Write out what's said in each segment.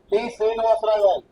T Srinivasarao గారు.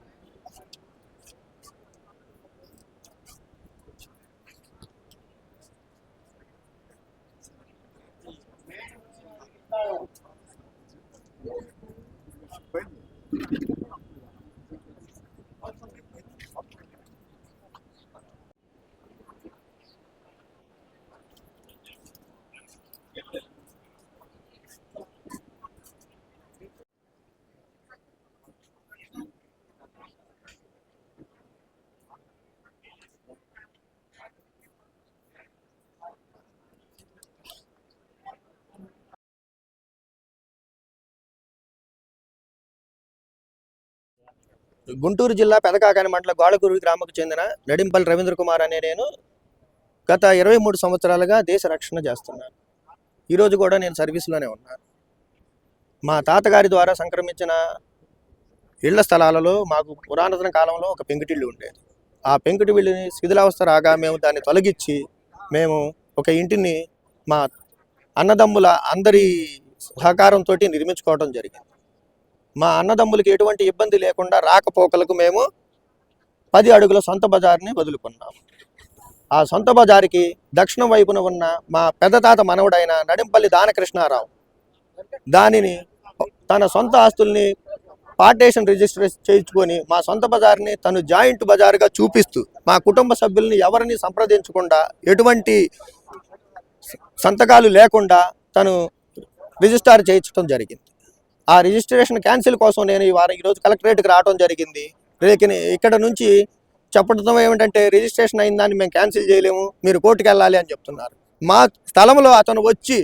గుంటూరు జిల్లా పెదకాకాని మండల గోళకూరు గ్రామకు చెందిన నడింపల్లి రవీంద్ర కుమార్ అనే నేను గత 23 సంవత్సరాలుగా దేశ రక్షణ చేస్తున్నాను. ఈరోజు కూడా నేను సర్వీస్లోనే ఉన్నాను. మా తాతగారి ద్వారా సంక్రమించిన ఇళ్ల స్థలాలలో మాకు పురాతన కాలంలో ఒక పెంకుటిల్లు ఉండేది. ఆ పెంకుటిల్లుని శిథిలావస్థ రాగా మేము దాన్ని తొలగించి మేము ఒక ఇంటిని మా అన్నదమ్ముల అందరి సహకారంతో నిర్మించుకోవడం జరిగింది. మా అన్నదమ్ములకి ఎటువంటి ఇబ్బంది లేకుండా రాకపోకలకు మేము 10 అడుగుల సొంత బజార్ని వదులుకున్నాము. ఆ సొంత బజారుకి దక్షిణం వైపున ఉన్న మా పెద్ద తాత మనవడైన నడింపల్లి దానకృష్ణారావు దానిని తన సొంత ఆస్తుల్ని పార్టేషన్ రిజిస్టర్ చేయించుకొని మా సొంత బజార్ని తను జాయింట్ బజారుగా చూపిస్తూ మా కుటుంబ సభ్యుల్ని ఎవరిని సంప్రదించకుండా ఎటువంటి సంతకాలు లేకుండా తను రిజిస్టర్ చేయించడం జరిగింది. ఆ రిజిస్ట్రేషన్ క్యాన్సిల్ కోసం నేను ఈరోజు కలెక్టరేట్కి రావడం జరిగింది. లేకిని ఇక్కడ నుంచి చెప్పడం ఏమిటంటే రిజిస్ట్రేషన్ అయిన దాన్ని మేము క్యాన్సిల్ చేయలేము, మీరు కోర్టుకు వెళ్ళాలి అని చెప్తున్నారు. మా స్థలంలో అతను వచ్చి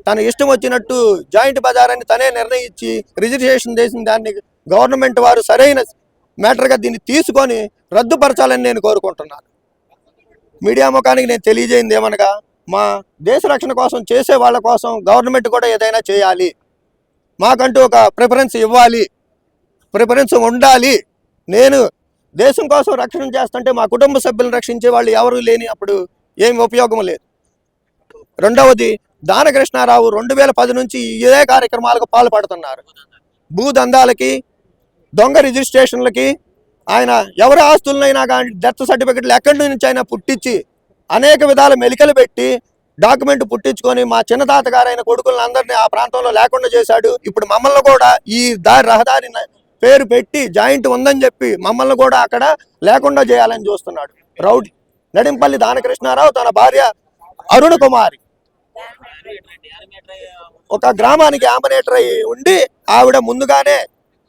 తన ఇష్టం వచ్చినట్టు జాయింట్ బజార్ అని తనే నిర్ణయించి రిజిస్ట్రేషన్ చేసిన దాన్ని గవర్నమెంట్ వారు సరైన మ్యాటర్గా దీన్ని తీసుకొని రద్దుపరచాలని నేను కోరుకుంటున్నాను. మీడియా ముఖానికి నేను తెలియజేయింది ఏమనగా, మా దేశ రక్షణ కోసం చేసే వాళ్ళ కోసం గవర్నమెంట్ కూడా ఏదైనా చేయాలి, మాకంటూ ఒక ప్రిఫరెన్స్ ఇవ్వాలి, ప్రిఫరెన్స్ ఉండాలి. నేను దేశం కోసం రక్షణ చేస్తుంటే మా కుటుంబ సభ్యులను రక్షించే వాళ్ళు ఎవరు లేని అప్పుడు ఏమి ఉపయోగం లేదు. రెండవది, దానకృష్ణారావు 2010 నుంచి ఇదే కార్యక్రమాలకు పాల్పడుతున్నారు. భూదందాలకి, దొంగ రిజిస్ట్రేషన్లకి, ఆయన ఎవరి ఆస్తులనైనా కానీ డెత్ సర్టిఫికెట్లు ఎక్కడి నుంచి అయినా పుట్టించి అనేక విధాల మెలికలు పెట్టి డాక్యుమెంట్ పుట్టించుకొని మా చిన్న తాతగారైన కొడుకులను అందరినీ ఆ ప్రాంతంలో లేకుండా చేశాడు. ఇప్పుడు మమ్మల్ని కూడా ఈ రహదారి పేరు పెట్టి జాయింట్ ఉందని చెప్పి మమ్మల్ని కూడా అక్కడ లేకుండా చేయాలని చూస్తున్నాడు రౌడీ నడింపల్లి దానకృష్ణారావు. తన భార్య అరుణ కుమారి ఒక గ్రామానికి ఆంబనేటర్ అయి ఉండి ఆవిడ ముందుగానే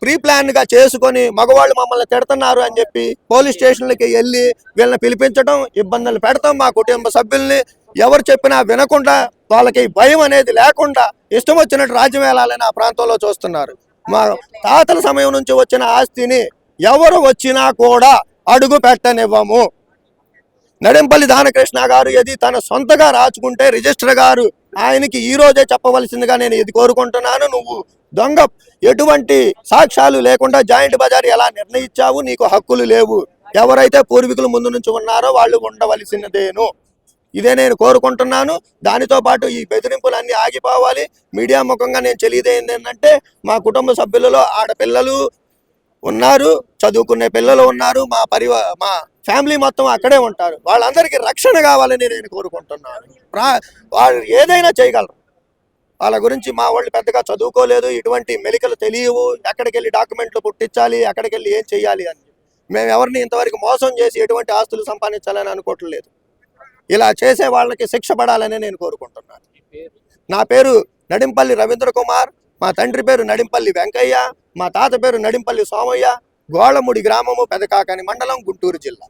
ప్రీ ప్లాన్గా చేసుకొని మగవాళ్ళు మమ్మల్ని తిడుతున్నారు అని చెప్పి పోలీస్ స్టేషన్లకి వెళ్ళి వీళ్ళని పిలిపించడం, ఇబ్బందులు పెడతాం. మా కుటుంబ సభ్యుల్ని ఎవరు చెప్పినా వినకుండా, వాళ్ళకి భయం అనేది లేకుండా ఇష్టం వచ్చినట్టు రాజ్యం వేలాలని ఆ ప్రాంతంలో చూస్తున్నారు. మా తాతల సమయం నుంచి వచ్చిన ఆస్తిని ఎవరు వచ్చినా కూడా అడుగు పెట్టనివ్వము. నడింపల్లి దానకృష్ణ గారు ఇది తన సొంతగా రాచుకుంటే రిజిస్టర్ గారు ఆయనకి ఈ రోజే చెప్పవలసిందిగా నేను ఇది కోరుకుంటున్నాను. నువ్వు దొంగ, ఎటువంటి సాక్ష్యాలు లేకుండా జాయింట్ బజార్ ఎలా నిర్ణయించావు, నీకు హక్కులు లేవు. ఎవరైతే పూర్వీకులు ముందు నుంచి ఉన్నారో వాళ్ళు ఉండవలసినదేను. ఇదే నేను కోరుకుంటున్నాను. దానితో పాటు ఈ బెదిరింపులన్నీ ఆగిపోవాలి. మీడియా ముఖంగా నేను తెలియదేంది ఏంటంటే, మా కుటుంబ సభ్యులలో ఆడపిల్లలు ఉన్నారు, చదువుకునే పిల్లలు ఉన్నారు, మా ఫ్యామిలీ మొత్తం అక్కడే ఉంటారు. వాళ్ళందరికీ రక్షణ కావాలని నేను కోరుకుంటున్నాను. వాళ్ళు ఏదైనా చేయగలరు. వాళ్ళ గురించి మా వాళ్ళు పెద్దగా చదువుకోలేదు, ఇటువంటి మెలికలు తెలియవు, ఎక్కడికి వెళ్ళి డాక్యుమెంట్లు పుట్టించాలి, ఎక్కడికి వెళ్ళి ఏం చేయాలి అని. మేము ఎవరిని ఇంతవరకు మోసం చేసి ఎటువంటి ఆస్తులు సంపాదించాలని అనుకోవట్లేదు. ఇలా చేసే వాళ్ళకి శిక్ష పడాలని నేను కోరుకుంటున్నాను. నా పేరు నడింపల్లి రవీంద్ర కుమార్, మా తండ్రి పేరు నడింపల్లి వెంకయ్య, మా తాత పేరు నడింపల్లి సోమయ్య, గోళముడి గ్రామము, పెదకాకాని మండలం, గుంటూరు జిల్లా.